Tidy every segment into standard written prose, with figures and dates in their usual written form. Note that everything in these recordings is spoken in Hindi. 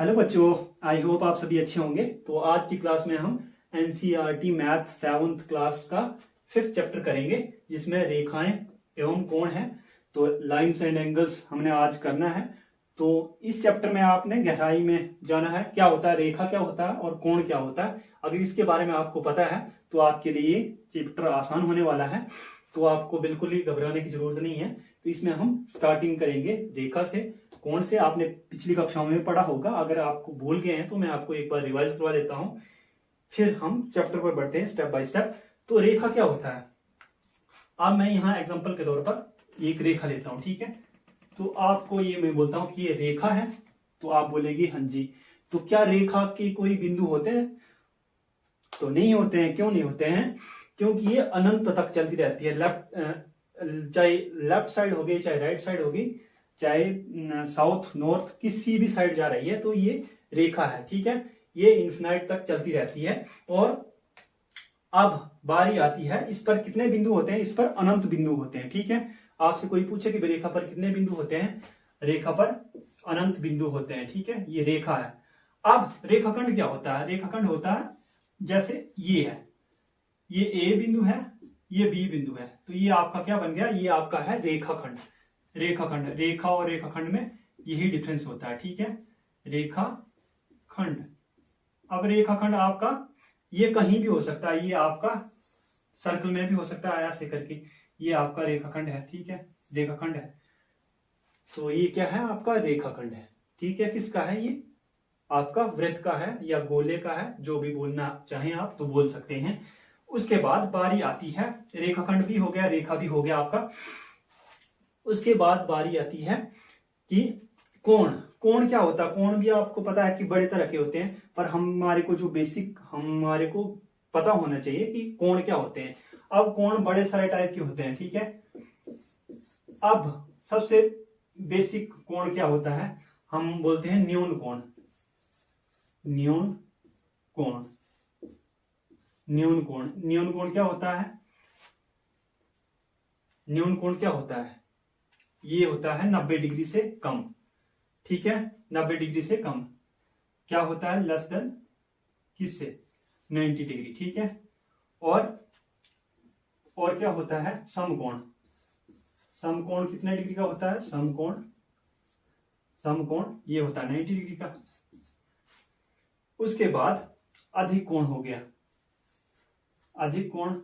हेलो बच्चों, आई होप आप सभी अच्छे होंगे। तो आज की क्लास में हम एनसीईआरटी मैथ 7th क्लास का 5th चैप्टर करेंगे, जिसमें रेखाएं एवं कोण है। तो लाइंस एंड एंगल्स हमने आज करना है। तो इस चैप्टर में आपने गहराई में जाना है, क्या होता है रेखा, क्या होता है और कोण क्या होता है। अगर इसके बारे में आपको पता है तो आपके लिए ये चैप्टर आसान होने वाला है। तो आपको बिल्कुल ही घबराने की जरूरत नहीं है। तो इसमें हम स्टार्टिंग करेंगे रेखा से, कोण से। आपने पिछली कक्षाओं में पढ़ा होगा, अगर आपको भूल गए हैं तो मैं आपको एक बार रिवाइज करवा देता हूं, फिर हम चैप्टर पर बढ़ते हैं स्टेप बाय स्टेप। तो रेखा क्या होता है, अब मैं यहाँ एग्जांपल के तौर पर एक रेखा लेता हूं, ठीक है। तो आपको ये मैं बोलता हूं कि ये रेखा है, तो आप बोलेगी हाँ जी। तो क्या रेखा के कोई बिंदु होते हैं? तो नहीं होते हैं। क्यों नहीं होते हैं? क्योंकि ये अनंत तक चलती रहती है। चाहे लेफ्ट साइड होगी, चाहे राइट साइड होगी, चाहे साउथ नॉर्थ किसी भी साइड जा रही है, तो ये रेखा है, ठीक है। ये इन्फिनाइट तक चलती रहती है। और अब बारी आती है, इस पर कितने बिंदु होते हैं? इस पर अनंत बिंदु होते हैं, ठीक है। आपसे कोई पूछे कि रेखा पर कितने बिंदु होते हैं? रेखा पर अनंत बिंदु होते हैं, ठीक है। ये रेखा है। अब रेखाखंड क्या होता है? रेखाखंड होता है जैसे ये है, ये ए बिंदु है, ये बी बिंदु है, तो ये आपका क्या बन गया? ये आपका है रेखाखंड। रेखाखंड, रेखा और रेखाखंड में यही डिफरेंस होता है, ठीक है। रेखाखंड। अब रेखाखंड आपका ये कहीं भी हो सकता है, ये आपका सर्कल में भी हो सकता है ऐसे करके। ये आपका रेखाखंड है, ठीक है, रेखाखंड है। तो ये क्या है? आपका रेखाखंड है, ठीक है। किसका है ये? आपका वृत्त का है या गोले का है, जो भी बोलना चाहें आप तो बोल सकते हैं। उसके बाद बारी आती है, रेखाखंड भी हो गया, रेखा भी हो गया आपका। उसके बाद बारी आती है कि कोण। कोण क्या होता है? कोण भी आपको पता है कि बड़े तरह के होते हैं, पर हमारे को जो बेसिक हमारे को पता होना चाहिए कि कोण क्या होते हैं। अब कोण बड़े सारे टाइप के होते हैं, ठीक है। अब सबसे बेसिक कोण क्या होता है? हम बोलते हैं न्यून कोण। न्यून कोण, न्यून कोण। न्यून कोण क्या होता है? न्यून कोण क्या होता है? ये होता है 90 डिग्री से कम, ठीक है। 90 डिग्री से कम क्या होता है? लेस देन किससे? 90 डिग्री, ठीक है। और क्या होता है? समकोण। समकोण कितने डिग्री का होता है? समकोण, समकोण ये होता है 90 डिग्री का। उसके बाद अधिक कोण हो गया। अधिक कोण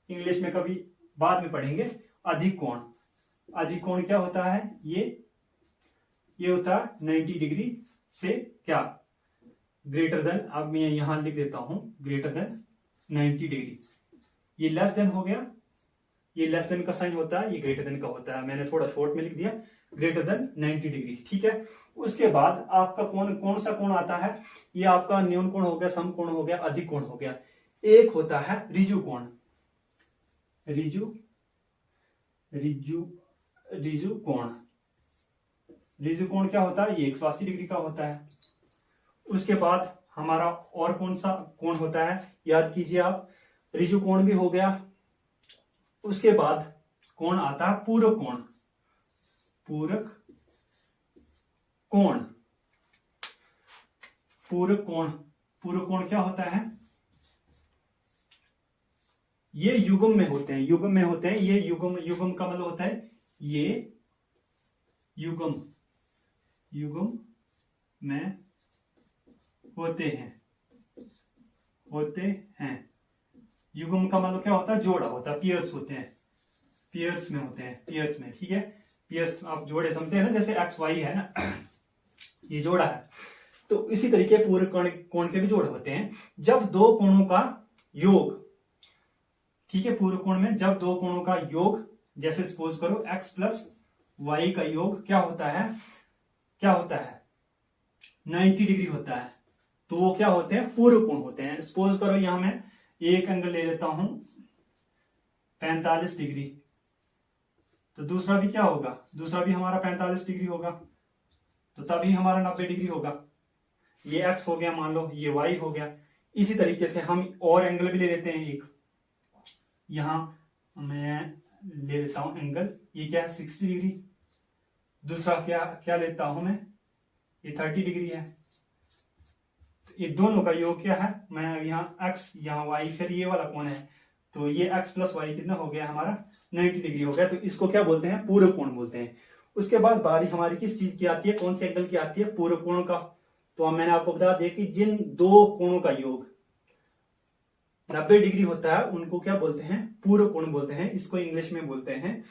इंग्लिश में कभी बाद में पढ़ेंगे। अधिक कोण, अधिक कोण क्या होता है? ये होता है 90 डिग्री से क्या? Greater than. अब मैं यहां लिख देता हूं ग्रेटर देन 90 डिग्री। ये लेस देन हो गया, ये लेस देन का साइन होता है, ये ग्रेटर देन का होता है। मैंने थोड़ा शॉर्ट में लिख दिया, ग्रेटर देन 90 डिग्री, ठीक है। उसके बाद आपका कोण, कौन सा कोण आता है? ये आपका न्यून कोण हो गया, समकोण हो गया, अधिक कोण हो गया। एक होता है रिजु कोण। रिजु, रिजु, रिजु कोण। रिजु कोण क्या होता है? ये 180 डिग्री का होता है। उसके बाद हमारा और कौन सा कोण होता है? याद कीजिए आप, रिजु कोण भी हो गया। उसके बाद कोण आता है पूरक कोण। पूरक कोण, पूरक कोण। पूरक कोण क्या होता है? ये युग्म में होते हैं, युग्म में होते हैं। ये युग्म, युग्म का मतलब होता है ये युग्म, युग्म में होते हैं, होते हैं। युग्म का मतलब क्या होता है? जोड़ा होता है, पियर्स होते हैं, पियर्स में होते हैं, पियर्स में, ठीक है। पियर्स आप जोड़े समझते हैं ना, जैसे एक्स वाई है ना, ये जोड़ा है। तो इसी तरीके पूरक कोण के भी जोड़ होते हैं। जब दो कोणों का योग, ठीक है, पूरक कोण में जब दो कोणों का योग, जैसे सपोज करो x प्लस वाई का योग क्या होता है? क्या होता है? 90 डिग्री होता है। तो वो क्या होते हैं? पूरक कोण होते हैं। सपोज करो यहां मैं एक एंगल ले लेता हूं 45 डिग्री, तो दूसरा भी क्या होगा? दूसरा भी हमारा 45 डिग्री होगा, तो तभी हमारा 90 डिग्री होगा। ये x हो गया, मान लो ये y हो गया। इसी तरीके से हम और एंगल भी ले लेते हैं एक, यहां मैं ले लेता हूं एंगल, ये क्या है? 60 डिग्री। दूसरा क्या क्या लेता हूं मैं, ये 30 डिग्री है, तो ये दोनों का योग क्या है, मैं यहाँ x यहाँ y, फिर ये वाला कौन है, तो ये x प्लस वाई कितना हो गया हमारा 90 डिग्री हो गया। तो इसको क्या बोलते हैं, पूरक कोण बोलते हैं। उसके बाद बारी हमारी किस चीज की आती है, कौन से एंगल की आती है, पूरक कोण का। तो मैंने आपको बता दिया कि जिन दो कोणों का योग 90 डिग्री होता है उनको क्या बोलते हैं, पूरक कोण बोलते हैं। इसको इंग्लिश में बोलते हैं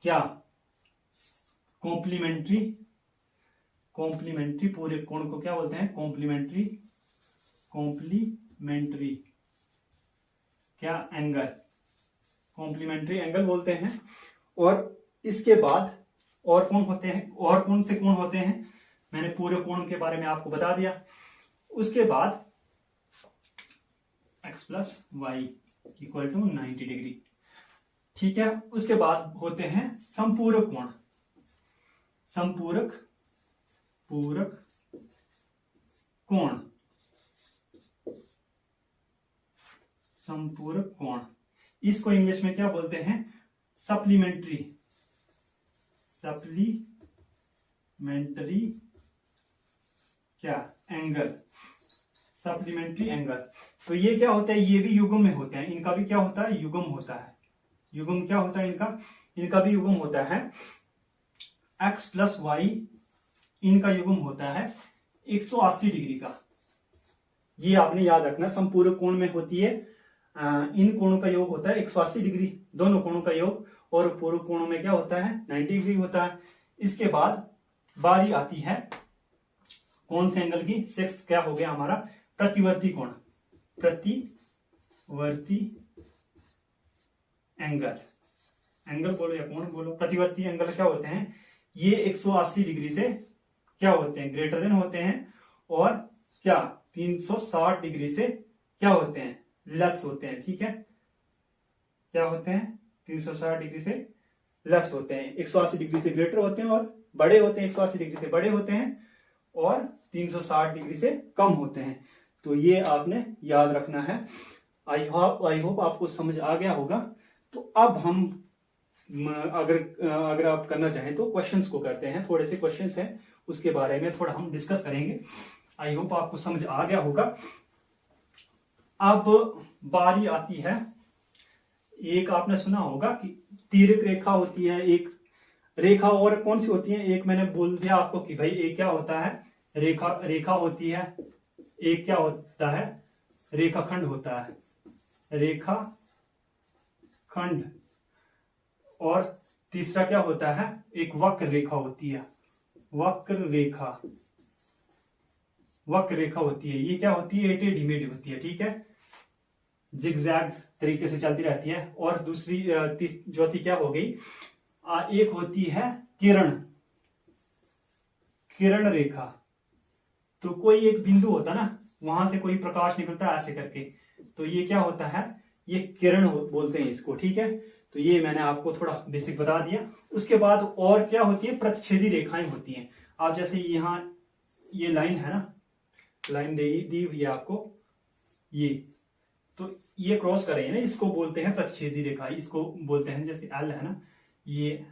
क्या, कॉम्प्लीमेंट्री। कॉम्प्लीमेंट्री पूरक कोण को क्या बोलते हैं, कॉम्प्लीमेंट्री क्या एंगल, कॉम्प्लीमेंट्री एंगल बोलते हैं। और इसके बाद और कौन होते हैं, और कौन से कोण होते हैं, मैंने पूरे कोण के बारे में आपको बता दिया। उसके बाद x plus y equal to 90 degree, ठीक है। उसके बाद होते हैं संपूरक कोण, पूरक कोण, संपूरक कोण। इसको इंग्लिश में क्या बोलते हैं, सप्लीमेंट्री क्या एंगल, सप्लीमेंट्री एंगल। तो ये क्या होता है, ये भी युग्म में होते हैं, इनका भी क्या होता है, युग्म होता है। युग्म क्या होता है इनका भी युग्म होता है। x प्लस वाई इनका युग्म होता है 180 डिग्री का। ये आपने याद रखना, संपूरक कोण में होती है इन कोणों का योग होता है 180 डिग्री, दोनों कोणों का योग। और पूरक कोणों में क्या होता है 90 डिग्री होता है। इसके बाद बारी आती है कौन से एंगल की, 6 क्या हो गया हमारा, प्रतिवर्ती कोण, प्रतिवर्ती एंगल बोलो या कोण बोलो। प्रतिवर्ती एंगल क्या होते हैं, ये 180 डिग्री से क्या होते हैं, ग्रेटर देन होते हैं, और क्या 360 डिग्री से क्या होते हैं, लेस होते हैं, ठीक है। क्या होते हैं, 360 डिग्री से लेस होते हैं। 180 डिग्री से ग्रेटर होते हैं और बड़े होते हैं, 180 डिग्री से बड़े होते हैं और 360 डिग्री से कम होते हैं। तो ये आपने याद रखना है। आई होप आपको समझ आ गया होगा। तो अब हम अगर आप करना चाहें तो क्वेश्चंस को करते हैं, थोड़े से क्वेश्चंस हैं उसके बारे में थोड़ा हम डिस्कस करेंगे। आई होप आपको समझ आ गया होगा। अब बारी आती है, एक आपने सुना होगा कि तिर्यक रेखा होती है, एक रेखा और कौन सी होती है, एक मैंने बोल दिया आपको कि भाई एक क्या होता है, रेखा होती है, एक क्या होता है, रेखाखंड होता है, रेखाखंड। और तीसरा क्या होता है, एक वक्र रेखा होती है, वक्र रेखा होती है। ये क्या होती है, टेढ़ी मेढ़ी होती है, ठीक है, जिगजैग तरीके से चलती रहती है। और दूसरी चौथी क्या हो गई, एक होती है किरण रेखा। तो कोई एक बिंदु होता ना, वहां से कोई प्रकाश निकलता है ऐसे करके, तो ये क्या होता है, ये किरण बोलते हैं इसको, ठीक है। तो ये मैंने आपको थोड़ा बेसिक बता दिया। उसके बाद और क्या होती है, प्रतिच्छेदी रेखाएं होती हैं। आप जैसे यहाँ ये लाइन है ना, लाइन दी हुई है आपको, ये तो ये क्रॉस कर रही है ना, इसको बोलते हैं प्रतिच्छेदी रेखा। इसको बोलते हैं, जैसे एल है ना, ये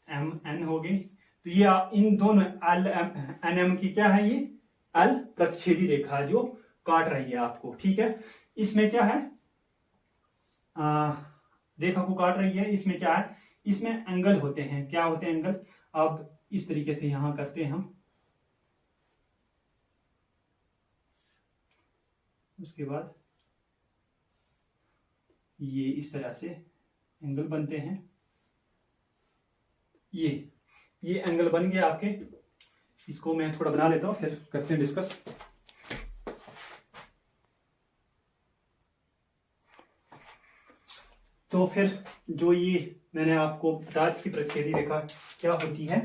एम एन हो गई, तो ये इन दोनों एल एन एम की क्या है, ये एल प्रतिच्छेदी रेखा जो काट रही है आपको, ठीक है। इसमें क्या है, रेखा को काट रही है। इसमें क्या है, इसमें एंगल होते हैं, क्या होते हैं एंगल। अब इस तरीके से यहां करते हैं हम, उसके बाद ये इस तरह से एंगल बनते हैं। ये एंगल बन गए आपके। इसको मैं थोड़ा बना लेता हूं, फिर करते हैं डिस्कस। तो फिर जो ये मैंने आपको बता दी प्रतिच्छेदी रेखा क्या होती है।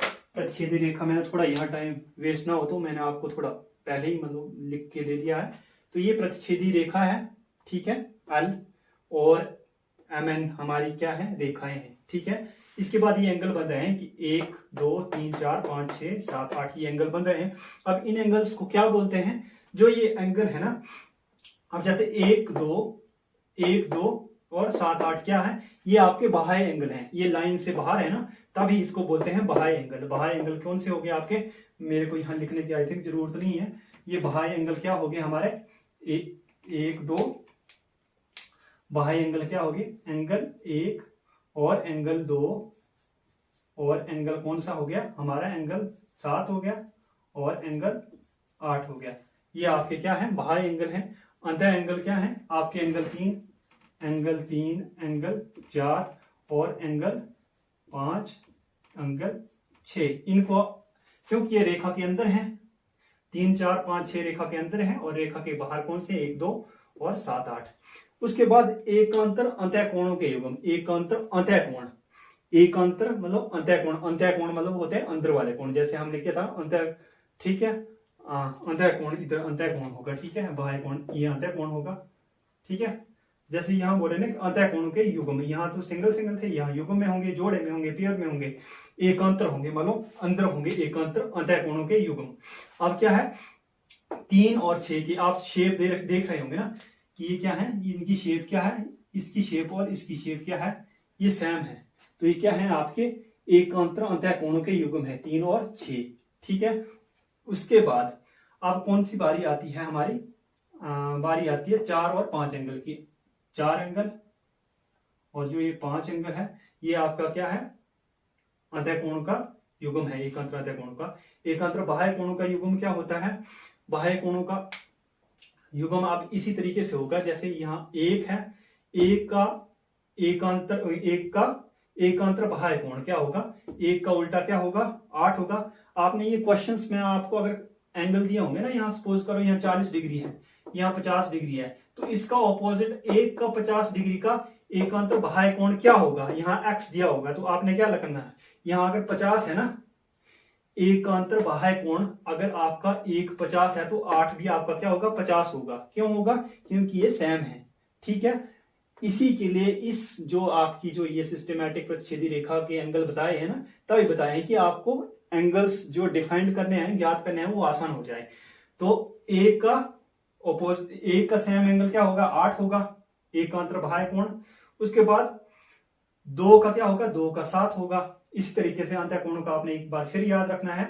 प्रतिच्छेदी रेखा मैंने थोड़ा यहाँ टाइम वेस्ट ना हो तो मैंने आपको थोड़ा पहले ही मतलब लिख के दे दिया है। तो ये प्रतिच्छेदी रेखा है, ठीक है, एल और एम एन हमारी क्या है, रेखाएं हैं, ठीक है। इसके बाद ये एंगल बन रहे हैं कि 1 2 3 4 5 6 7 8 ये एंगल बन रहे हैं। अब इन एंगल्स को क्या बोलते हैं, जो ये एंगल है ना, अब जैसे 1 2 और 7 8 क्या है, ये आपके बाह्य एंगल हैं, ये लाइन से बाहर है ना, तभी इसको बोलते हैं बाह्य एंगल। बाह्य एंगल कौन से हो गए आपके, मेरे को यहाँ लिखने की आई थिंक जरूरत नहीं है। ये बाह्य एंगल क्या हो गए हमारे, 1 2 बाह्य एंगल क्या होगी, एंगल 1 और एंगल 2 और एंगल कौन सा हो गया हमारा, एंगल 7 हो गया और एंगल 8 हो गया। ये आपके क्या है, बाह्य एंगल है। अंतः एंगल क्या है आपके, एंगल 3 एंगल 4 और एंगल 5 एंगल 6। इनको क्योंकि ये रेखा के अंदर है, 3 4 5 6 रेखा के अंदर है और रेखा के बाहर कौन से, 1 2 और 7 8। उसके बाद एकांतर अंतः कोणों के युग्म, एकांतर अंतः कोण, एकांतर मतलब अंतः कोण, अंतः कोण मतलब होते हैं अंदर वाले कोण, जैसे हमने किया था अंतः, ठीक है, अंतः कोण इधर अंतः कोण होगा, ठीक है, बाह्य कोण ये अंतः कोण होगा, ठीक है। जैसे यहाँ बोले ना अंतः कोणों के युग्म, यहाँ तो सिंगल सिंगल थे, यहाँ युग्म में होंगे, जोड़े में होंगे, पेयर में होंगे, एकांतर होंगे मतलब अंदर होंगे, एकांतर अंतः कोणों के युग्म। अब क्या है 3 और 6 की आप शेप देख रहे होंगे ना कि ये क्या है, इनकी शेप क्या है, इसकी शेप और इसकी शेप क्या है, ये सेम है। तो ये क्या है आपके एकांतर अंतः कोणों के युग्म है 3 और 6, ठीक है। उसके बाद अब कौन सी बारी आती है हमारी, बारी आती है 4 और 5 एंगल की। 4 एंगल और जो ये 5 एंगल है, ये आपका क्या है, अंतः कोण का युग्म है, एकांतर अंतः कोण का। एकांतर बाह्य कोणों का युग्म क्या होता है, बाह्य कोणों का युग्म आप इसी तरीके से होगा, जैसे यहाँ 1 है, 1 का एकांतर, 1 का एकांतर बाह्य कोण क्या होगा, 1 का उल्टा क्या होगा, 8 होगा। आपने ये क्वेश्चंस में आपको अगर एंगल दिया होंगे ना, यहाँ सपोज करो यहाँ 40 डिग्री है, यहाँ 50 डिग्री है, तो इसका ऑपोजिट 1 का 50 डिग्री का एकांतर बाह्य कोण क्या होगा, यहाँ x दिया होगा, तो आपने क्या लगना है, यहाँ अगर 50 है ना एकांतर बाह्य कोण, अगर आपका 1 50 है तो 8 भी आपका क्या होगा, 50 होगा। क्यों होगा, क्योंकि ये सेम है, ठीक है। इसी के लिए इस जो आपकी जो ये सिस्टमैटिक प्रतिच्छेदी रेखा के एंगल बताए हैं ना, तभी बताए हैं कि आपको एंगल्स जो डिफाइंड करने हैं, ज्ञात करने हैं, वो आसान हो जाए। तो एक का सेम एंगल क्या होगा, 8 होगा एकांतर बाह्य कोण। उसके बाद 2 का क्या होगा, 2 का 7 होगा। इसी तरीके से अंतः कोण का आपने एक बार फिर याद रखना है,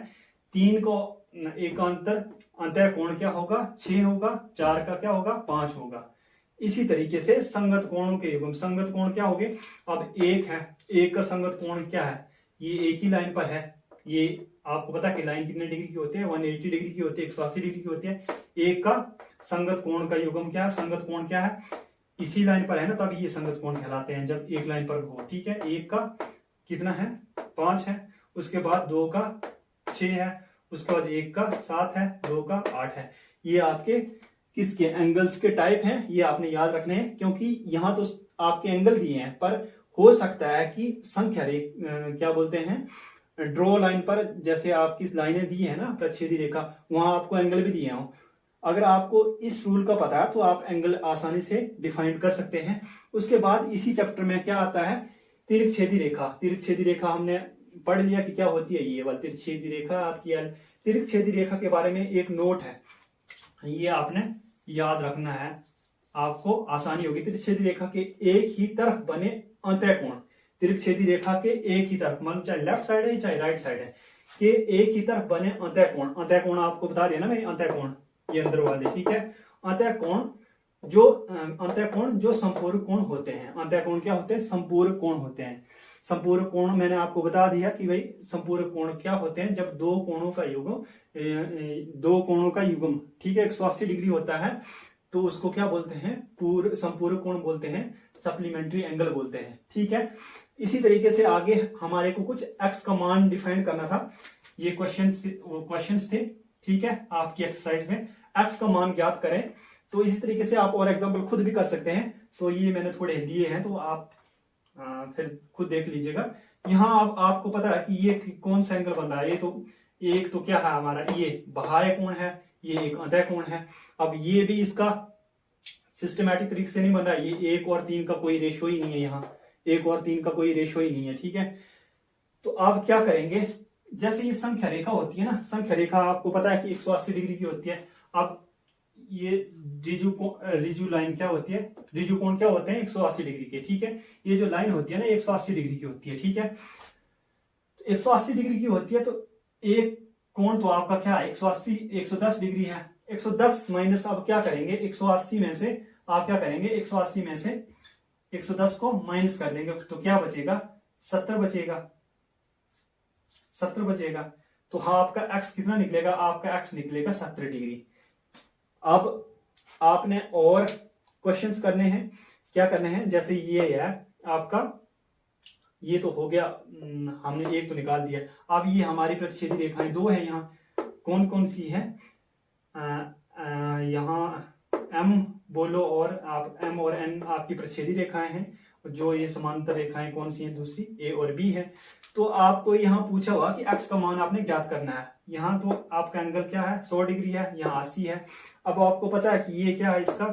3 को एकांतर अंतः कोण क्या होगा, 6 होगा, 4 का क्या होगा, 5 होगा। इसी तरीके से संगत कोणों के युग्म, संगत कोण क्या होंगे, अब 1 है, 1 का संगत कोण क्या है, ये एक ही लाइन पर है, ये आपको पता है कि लाइन कितने डिग्री की होती है, 180 डिग्री की होती है, 180 डिग्री की होती है। 1 का संगत कोण का युग्म क्या है, संगत कोण क्या है, इसी लाइन पर है ना, तब ये संगत कोण कहलाते हैं जब एक लाइन पर हो, ठीक है। 1 का कितना है, 5 है, उसके बाद 2 का 6 है, उसके बाद 1 का 7 है, 2 का 8 है। ये आपके किसके एंगल्स के टाइप हैं, ये आपने याद रखने हैं, क्योंकि यहां तो आपके एंगल दिए हैं, पर हो सकता है कि संख्या क्या बोलते हैं ड्रॉ लाइन पर, जैसे आपकी लाइनें दी है ना प्रतिच्छेदी रेखा, वहां आपको एंगल भी दिए हों। अगर आपको इस रूल का पता है तो आप एंगल आसानी से डिफाइन कर सकते हैं। उसके बाद इसी चैप्टर में क्या आता है, तिरछेदी रेखा। तिरछेदी रेखा हमने पढ़ लिया कि क्या होती है, ये वाली तिरछेदी रेखा आपकी। तिरछेदी रेखा के बारे में एक नोट है, ये आपने याद रखना है, आपको आसानी होगी। तिरछेदी रेखा के एक ही तरफ बने अंतः कोण, तिरछेदी रेखा के एक ही तरफ, मतलब चाहे लेफ्ट साइड है चाहे राइट साइड है, के एक ही तरफ बने अंतः कोण। अंतः कोण आपको बता दिया ना मैं, अंतः कोण ये अंदर वाले, ठीक है। अंतः कोण जो संपूर्ण कोण होते हैं, अंतः कोण क्या होते हैं, संपूर्ण कोण होते हैं। संपूर्ण कोण मैंने आपको बता दिया कि भाई संपूर्ण कोण क्या होते हैं, जब दो कोणों का युग्म ठीक है 180 डिग्री होता है, तो उसको क्या बोलते हैं, संपूर्ण कोण बोलते हैं, सप्लीमेंट्री एंगल बोलते हैं, ठीक है। इसी तरीके से आगे हमारे को कुछ एक्स का मान डिफाइन करना था, ये क्वेश्चंस थे, ठीक है। आपकी एक्सरसाइज में एक्स का मान ज्ञात करें, तो इसी तरीके से आप और एग्जाम्पल खुद भी कर सकते हैं। तो ये मैंने थोड़े लिए हैं, तो आप फिर खुद देख लीजिएगा। यहाँ अब आपको पता है कि ये कौन सा एंगल बन रहा है, ये तो एक तो क्या है हमारा, ये बाह्य कोण है, ये एक अंतः कोण है। अब ये भी इसका सिस्टमैटिक तरीके से नहीं बन रहा है, ये 1 और 3 का कोई रेशो ही नहीं है, यहाँ 1 और 3 का कोई रेशो ही नहीं है, ठीक है। तो आप क्या करेंगे, जैसे ये संख्या रेखा होती है ना, संख्या रेखा आपको पता है कि 180 डिग्री की होती है। अब ये रिजु लाइन क्या होती है, रिजु कोण क्या होते हैं 180 डिग्री के, ठीक है। ये जो लाइन होती है ना 180 डिग्री की होती है, ठीक है। 180 डिग्री की होती है, तो एक कोण तो आपका क्या है 180 110 डिग्री है। 110 माइनस अब क्या करेंगे 180 में से आप क्या करेंगे 180 में से 110 को माइनस कर देंगे, तो क्या बचेगा 70 बचेगा, 70 बचेगा। तो हाँ आपका x कितना निकलेगा, आपका x निकलेगा 70 डिग्री। अब आपने और क्वेश्चंस करने हैं, क्या करने हैं, जैसे ये है आपका, ये तो हो गया, हमने एक तो निकाल दिया। अब ये हमारी प्रतिच्छेदी रेखाएं दो हैं, यहाँ कौन कौन सी है, यहाँ M बोलो, और आप M और N आपकी प्रतिच्छेदी रेखाएं हैं, जो ये समांतर रेखाएं कौन सी हैं, दूसरी A और B है। तो आपको यहाँ पूछा हुआ कि x का मान आपने ज्ञात करना है। यहाँ तो आपका एंगल क्या है 100 डिग्री है, यहाँ 80 है। अब आपको पता है कि ये क्या है, इसका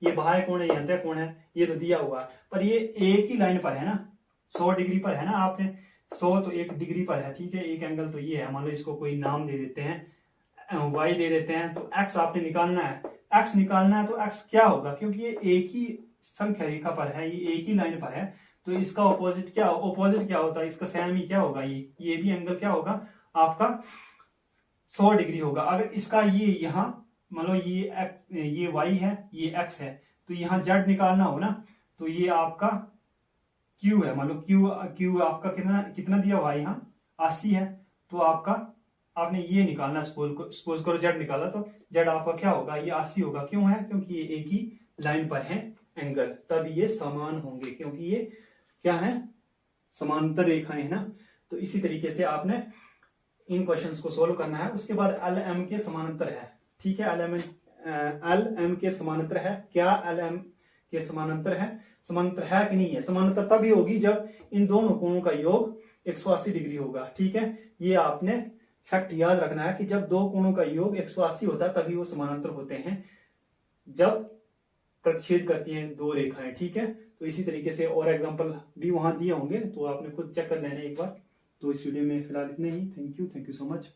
ये बाह्य कोण है, ये अंतः कोण है, ये तो दिया हुआ है, पर ये एक ही लाइन पर है ना, 100 डिग्री पर है ना, आपने 100 तो 1 डिग्री पर है, ठीक है। एक एंगल तो ये है, मान लो इसको कोई नाम दे देते हैं, y दे देते हैं। तो x आपने निकालना है, x निकालना है, तो x क्या होगा, क्योंकि ये एक ही संख्या रेखा पर है, ये एक ही लाइन पर है, तो इसका ऑपोजिट क्या होता है, इसका सेम ही क्या होगा, ये भी एंगल क्या होगा आपका 100 डिग्री होगा। अगर इसका ये यहाँ मान लो ये y है, ये x है, तो यहाँ z निकालना हो ना, तो ये आपका q है, मान लो q आपका कितना दिया हुआ है, यहाँ 80 है, तो आपने ये निकालना, सपोज करो z निकाला, तो z आपका क्या होगा, ये 80 होगा। क्यों है, क्योंकि ये एक ही लाइन पर है एंगल, तब ये समान होंगे, क्योंकि ये क्या है समांतर रेखाएं है ना। तो इसी तरीके से आपने इन क्वेश्चंस को सोल्व करना है। उसके बाद एल एम के समानांतर है, ठीक है। एल एम के समानांतर है, क्या एल एम के समानांतर है, समानांतर है कि नहीं है। समानांतर तभी होगी जब इन दोनों कोणों का योग 180 डिग्री होगा, ठीक है। ये आपने फैक्ट याद रखना है कि जब दो कोणों का योग 180 होता है तभी वो समानांतर होते हैं, जब प्रतिच्छेद करती हैं दो रेखाएं, ठीक है। तो इसी तरीके से और एग्जांपल भी वहां दिए होंगे, तो आपने खुद चेक कर लेना एक बार। तो इस वीडियो में फिलहाल इतने ही। Thank you so much.